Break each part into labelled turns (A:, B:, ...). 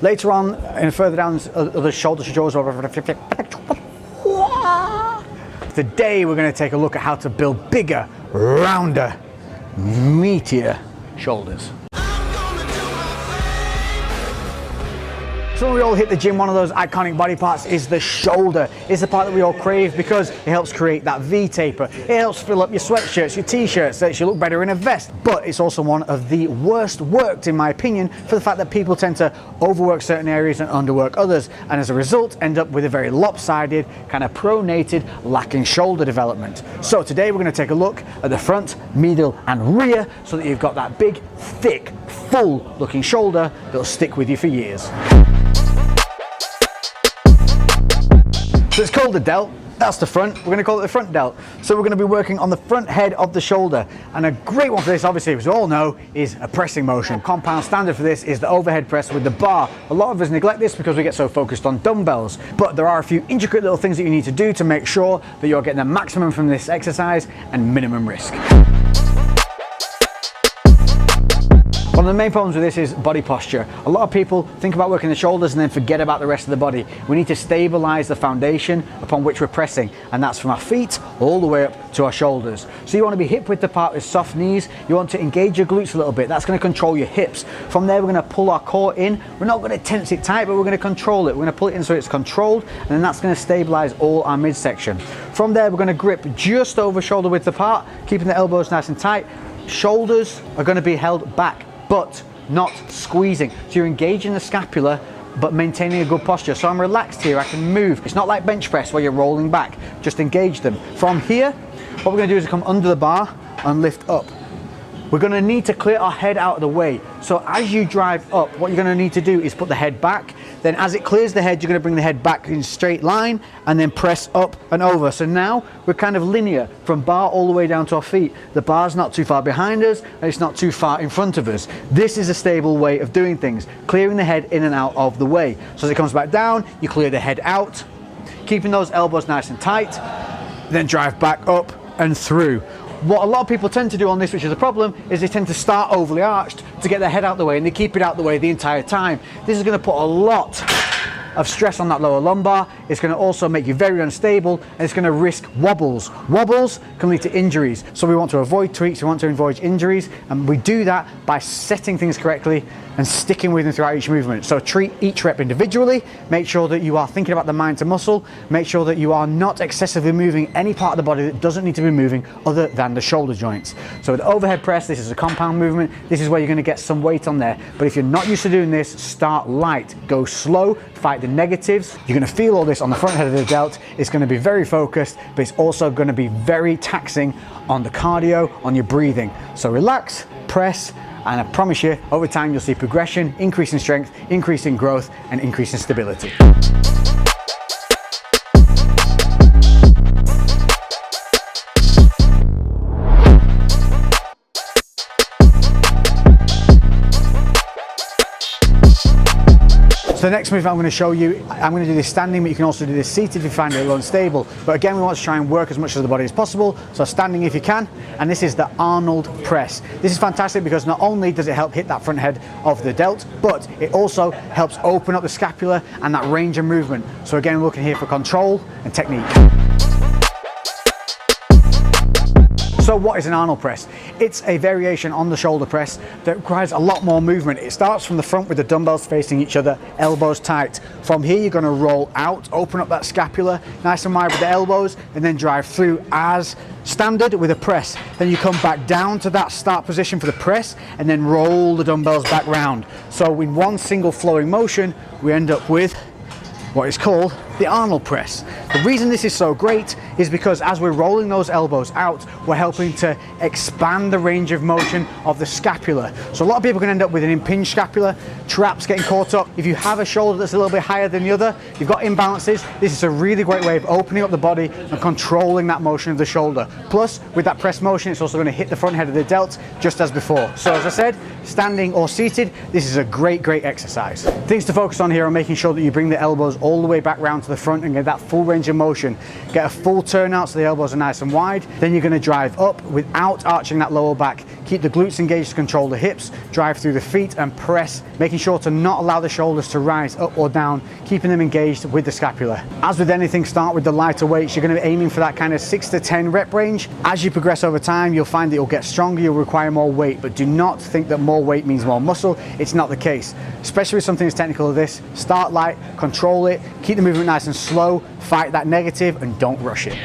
A: Later on, and further down the shoulder jaws over. Today we're going to take a look at how to build bigger, rounder, meatier shoulders. So when we all hit the gym, one of those iconic body parts is the shoulder. It's the part that we all crave because it helps create that V taper. It helps fill up your sweatshirts, your t-shirts, so that you look better in a vest. But it's also one of the worst worked, in my opinion, for the fact that people tend to overwork certain areas and underwork others, and as a result end up with a very lopsided, kind of pronated, lacking shoulder development. So today we're going to take a look at the front, middle and rear so that you've got that big, thick, full looking shoulder that'll stick with you for years. So it's called the delt. That's the front. We're going to call it the front delt. So we're going to be working on the front head of the shoulder. And a great one for this, obviously, as we all know, is a pressing motion. Compound standard for this is the overhead press with the bar. A lot of us neglect this because we get so focused on dumbbells. But there are a few intricate little things that you need to do to make sure that you're getting the maximum from this exercise and minimum risk. One of the main problems with this is body posture. A lot of people think about working the shoulders and then forget about the rest of the body. We need to stabilize the foundation upon which we're pressing, and that's from our feet all the way up to our shoulders. So you want to be hip width apart with soft knees. You want to engage your glutes a little bit. That's going to control your hips. From there, we're going to pull our core in. We're not going to tense it tight, but we're going to control it. We're going to pull it in so it's controlled, and then that's going to stabilize all our midsection. From there, we're going to grip just over shoulder width apart, keeping the elbows nice and tight. Shoulders are going to be held back, but not squeezing. So you're engaging the scapula, but maintaining a good posture. So I'm relaxed here, I can move. It's not like bench press where you're rolling back, just engage them. From here, what we're gonna do is come under the bar and lift up. We're gonna need to clear our head out of the way. So as you drive up, what you're gonna need to do is put the head back. Then as it clears the head, you're gonna bring the head back in a straight line and then press up and over. So now we're kind of linear from bar all the way down to our feet. The bar's not too far behind us and it's not too far in front of us. This is a stable way of doing things, clearing the head in and out of the way. So as it comes back down, you clear the head out, keeping those elbows nice and tight, then drive back up and through. What a lot of people tend to do on this, which is a problem, is they tend to start overly arched to get their head out the way, and they keep it out the way the entire time. This is going to put a lot of stress on that lower lumbar. It's going to also make you very unstable, and it's going to risk wobbles. Wobbles can lead to injuries, so we want to avoid tweaks, we want to avoid injuries, and we do that by setting things correctly and sticking with them throughout each movement. So treat each rep individually, make sure that you are thinking about the mind to muscle, make sure that you are not excessively moving any part of the body that doesn't need to be moving other than the shoulder joints. So with the overhead press, this is a compound movement, this is where you're going to get some weight on there. But if you're not used to doing this, start light, go slow, fight the negatives. You're going to feel all this on the front head of the delt. It's going to be very focused, but it's also going to be very taxing on the cardio, on your breathing. So relax, press, and I promise you, over time you'll see progression, increase in strength, increase in growth, and increase in stability. So the next move I'm going to show you, I'm going to do this standing, but you can also do this seated if you find it a little unstable. But again, we want to try and work as much of the body as possible. So standing if you can, and this is the Arnold press. This is fantastic because not only does it help hit that front head of the delt, but it also helps open up the scapula and that range of movement. So again, we're looking here for control and technique. So what is an Arnold press? It's a variation on the shoulder press that requires a lot more movement. It starts from the front with the dumbbells facing each other, elbows tight. From here, you're going to roll out, open up that scapula, nice and wide with the elbows, and then drive through as standard with a press. Then you come back down to that start position for the press, and then roll the dumbbells back round. So in one single flowing motion, we end up with what is called the Arnold press. The reason this is so great is because as we're rolling those elbows out, we're helping to expand the range of motion of the scapula. So a lot of people can end up with an impinged scapula, traps getting caught up. If you have a shoulder that's a little bit higher than the other, you've got imbalances, this is a really great way of opening up the body and controlling that motion of the shoulder. Plus, with that press motion, it's also going to hit the front head of the delt just as before. So as I said, standing or seated, this is a great exercise. Things to focus on here are making sure that you bring the elbows all the way back round to the front and get that full range of motion. Get a full turnout so the elbows are nice and wide. Then you're going to drive up without arching that lower back, Keep the glutes engaged to control the hips, drive through the feet and press, making sure to not allow the shoulders to rise up or down, keeping them engaged with the scapula. As with anything, start with the lighter weights. You're going to be aiming for that kind of 6 to 10 rep range. As you progress over time, you'll find that you'll get stronger, you'll require more weight, but do not think that more weight means more muscle. It's not the case. Especially with something as technical as this, start light, control it, keep the movement nice and slow, fight that negative and don't rush it.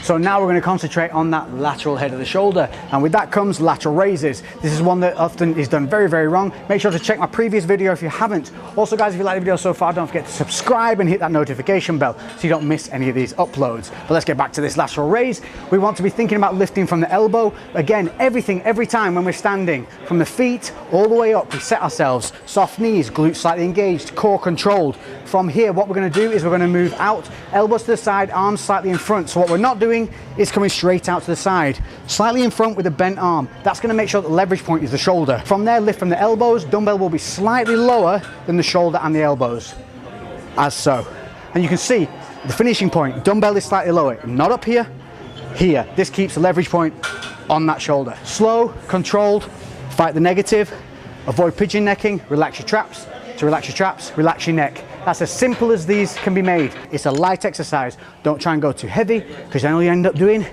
A: So now we're going to concentrate on that lateral head of the shoulder, and with that comes lateral raises. This is one that often is done very, very wrong. Make sure to check my previous video if you haven't. Also guys, if you like the video so far, don't forget to subscribe and hit that notification bell so you don't miss any of these uploads. But let's get back to this lateral raise. We want to be thinking about lifting from the elbow. Again, every time when we're standing, from the feet all the way up, we set ourselves. Soft knees, glutes slightly engaged, core controlled. From here, what we're going to do is we're going to move out, elbows to the side, arms slightly in front. So what we're not doing is coming straight out to the side, slightly in front with a bent arm. That's going to make sure that the leverage point is the shoulder. From there, lift from the elbows. Dumbbell will be slightly lower than the shoulder and the elbows, as so. And you can see the finishing point, dumbbell is slightly lower, not up here, here. This keeps the leverage point on that shoulder. Slow, controlled, fight the negative, avoid pigeon necking, relax your traps. To relax your traps, relax your neck. That's as simple as these can be made. It's a light exercise. Don't try and go too heavy, because then all you end up doing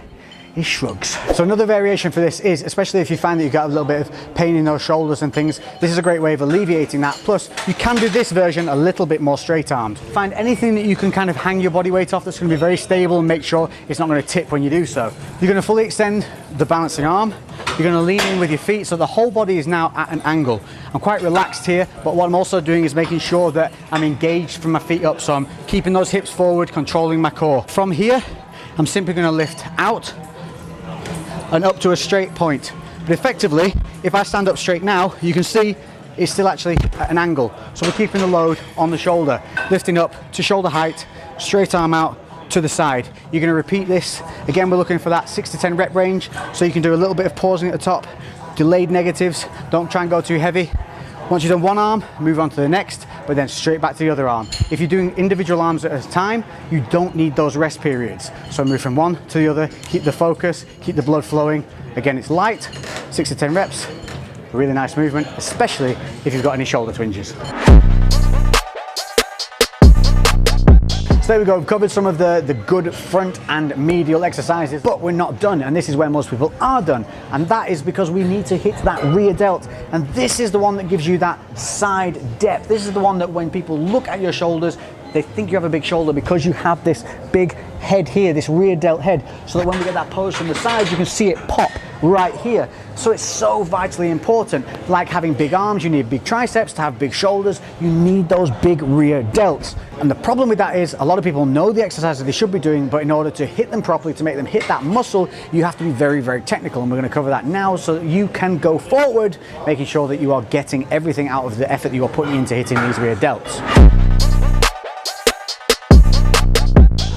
A: is shrugs. So another variation for this is, especially if you find that you've got a little bit of pain in those shoulders and things, this is a great way of alleviating that. Plus, you can do this version a little bit more straight armed. Find anything that you can kind of hang your body weight off that's going to be very stable and make sure it's not going to tip when you do so. You're going to fully extend the balancing arm. You're going to lean in with your feet so the whole body is now at an angle. I'm quite relaxed here, but what I'm also doing is making sure that I'm engaged from my feet up, so I'm keeping those hips forward, controlling my core. From here, I'm simply going to lift out and up to a straight point. But effectively, if I stand up straight now, you can see it's still actually at an angle. So we're keeping the load on the shoulder, lifting up to shoulder height, straight arm out to the side. You're going to repeat this. Again, we're looking for that 6 to 10 rep range, so you can do a little bit of pausing at the top, delayed negatives, don't try and go too heavy. Once you've done one arm, move on to the next, but then straight back to the other arm. If you're doing individual arms at a time, you don't need those rest periods. So move from one to the other, keep the focus, keep the blood flowing. Again, it's light, 6 to 10 reps, a really nice movement, especially if you've got any shoulder twinges. So there we go, we've covered some of the good front and medial exercises, but we're not done, and this is where most people are done, and that is because we need to hit that rear delt, and this is the one that gives you that side depth. This is the one that when people look at your shoulders, they think you have a big shoulder because you have this big head here, this rear delt head, so that when we get that pose from the side, you can see it pop right here. So it's so vitally important. Like having big arms, you need big triceps. To have big shoulders, you need those big rear delts. And the problem with that is a lot of people know the exercises they should be doing, but in order to hit them properly, to make them hit that muscle, you have to be very, very technical. And we're going to cover that now so that you can go forward, making sure that you are getting everything out of the effort that you are putting into hitting these rear delts.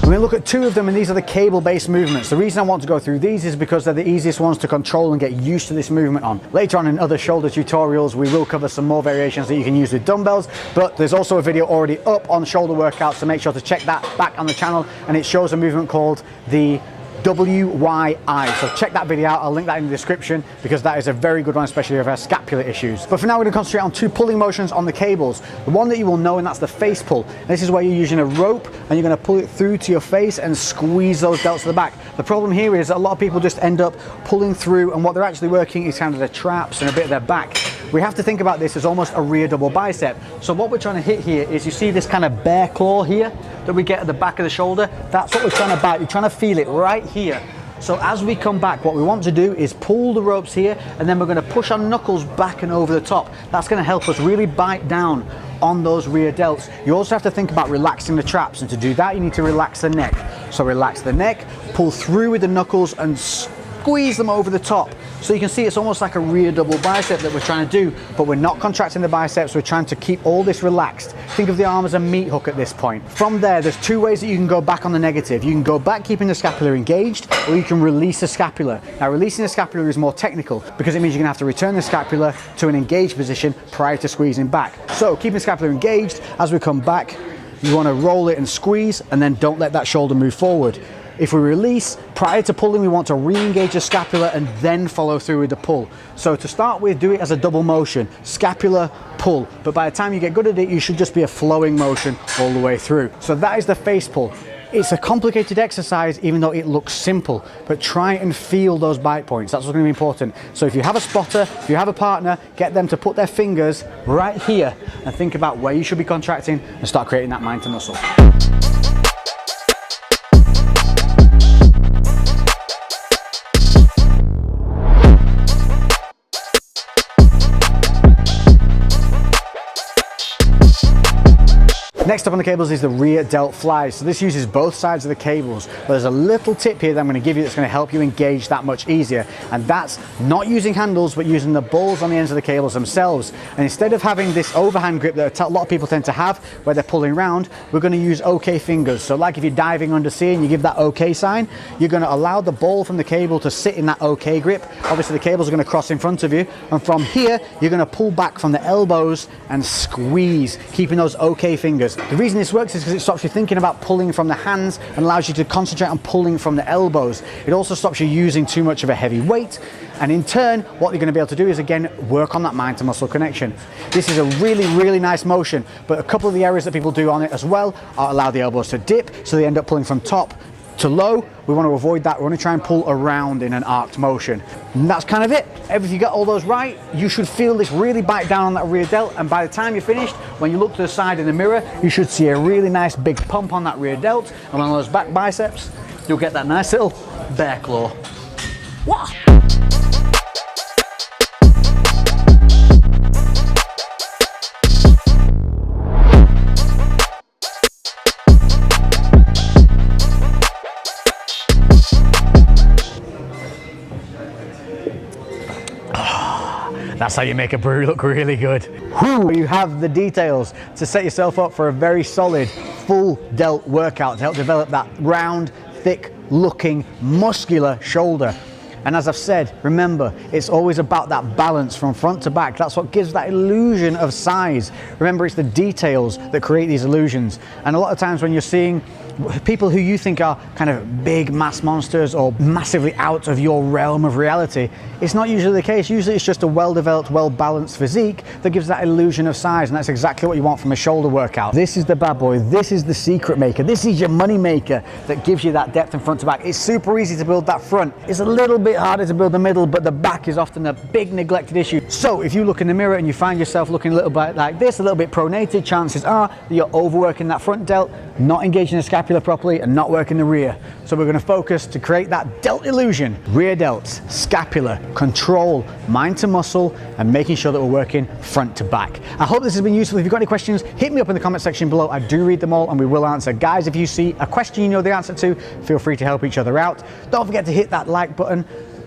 A: I'm going to look at two of them, and these are the cable-based movements. The reason I want to go through these is because they're the easiest ones to control and get used to this movement on. Later on in other shoulder tutorials, we will cover some more variations that you can use with dumbbells, but there's also a video already up on shoulder workouts, so make sure to check that back on the channel, and it shows a movement called the WYI. So check that video out, I'll link that in the description because that is a very good one, especially if you have scapular issues. But for now, we're going to concentrate on two pulling motions on the cables. The one that you will know, and that's the face pull. This is where you're using a rope and you're going to pull it through to your face and squeeze those delts to the back. The problem here is a lot of people just end up pulling through, and what they're actually working is kind of their traps and a bit of their back. We have to think about this as almost a rear double bicep. So what we're trying to hit here is, you see this kind of bear claw here that we get at the back of the shoulder? That's what we're trying to bite. You're trying to feel it right here. So as we come back, what we want to do is pull the ropes here, and then we're going to push our knuckles back and over the top. That's going to help us really bite down on those rear delts. You also have to think about relaxing the traps, and to do that you need to relax the neck. So relax the neck, pull through with the knuckles and squeeze them over the top. So you can see it's almost like a rear double bicep that we're trying to do, but we're not contracting the biceps, we're trying to keep all this relaxed. Think of the arm as a meat hook at this point. From there's two ways that you can go back on the negative. You can go back keeping the scapula engaged, or you can release the scapula. Now releasing the scapula is more technical because it means you're gonna have to return the scapula to an engaged position prior to squeezing back. So keeping the scapula engaged, as we come back, you wanna roll it and squeeze, and then don't let that shoulder move forward. If we release, prior to pulling, we want to re-engage the scapula and then follow through with the pull. So to start with, do it as a double motion, scapula, pull. But by the time you get good at it, you should just be a flowing motion all the way through. So that is the face pull. It's a complicated exercise, even though it looks simple, but try and feel those bite points. That's what's going to be important. So if you have a spotter, if you have a partner, get them to put their fingers right here and think about where you should be contracting and start creating that mind to muscle. Next up on the cables is the rear delt flies. So this uses both sides of the cables, but there's a little tip here that I'm going to give you that's going to help you engage that much easier, and that's not using handles but using the balls on the ends of the cables themselves. And instead of having this overhand grip that a lot of people tend to have where they're pulling round, we're going to use OK fingers. So like if you're diving under sea and you give that OK sign, you're going to allow the ball from the cable to sit in that OK grip. Obviously the cables are going to cross in front of you, and from here you're going to pull back from the elbows and squeeze, keeping those OK fingers. The reason this works is because it stops you thinking about pulling from the hands and allows you to concentrate on pulling from the elbows. It also stops you using too much of a heavy weight, and in turn what you're going to be able to do is again work on that mind to muscle connection. This is a really nice motion, but a couple of the errors that people do on it as well are allow the elbows to dip, so they end up pulling from top to low. We want to avoid that. We want to try and pull around in an arced motion. And that's kind of it. If you got all those right, you should feel this really bite down on that rear delt, and by the time you're finished, when you look to the side in the mirror, you should see a really nice big pump on that rear delt, and on those back biceps, you'll get that nice little bear claw. Wah! That's how you make a brew look really good. Whew. You have the details to set yourself up for a very solid full delt workout to help develop that round, thick looking, muscular shoulder. And as I've said, remember, it's always about that balance from front to back. That's what gives that illusion of size. Remember, it's the details that create these illusions. And a lot of times when you're seeing people who you think are kind of big mass monsters or massively out of your realm of reality, it's not usually the case. Usually it's just a well-developed, well-balanced physique that gives that illusion of size, and that's exactly what you want from a shoulder workout. This is the bad boy. This is the secret maker. This is your money maker that gives you that depth from front to back. It's super easy to build that front. It's a little bit harder to build the middle, but the back is often a big neglected issue. So if you look in the mirror and you find yourself looking a little bit like this, a little bit pronated, chances are that you're overworking that front delt, not engaging the scapula properly, and not working the rear. So we're going to focus to create that delt illusion. Rear delts, scapula, control, mind to muscle, and making sure that we're working front to back. I hope this has been useful. If you've got any questions, hit me up in the comment section below. I do read them all and we will answer. Guys, if you see a question you know the answer to, feel free to help each other out. Don't forget to hit that like button.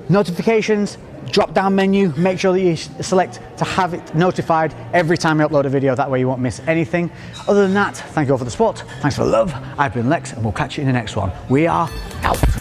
A: Notifications, drop down menu, make sure that you select to have it notified every time I upload a video, that way you won't miss anything. Other than that, thank you all for the support, thanks for the love. I've been Lex and we'll catch you in the next one. We are out.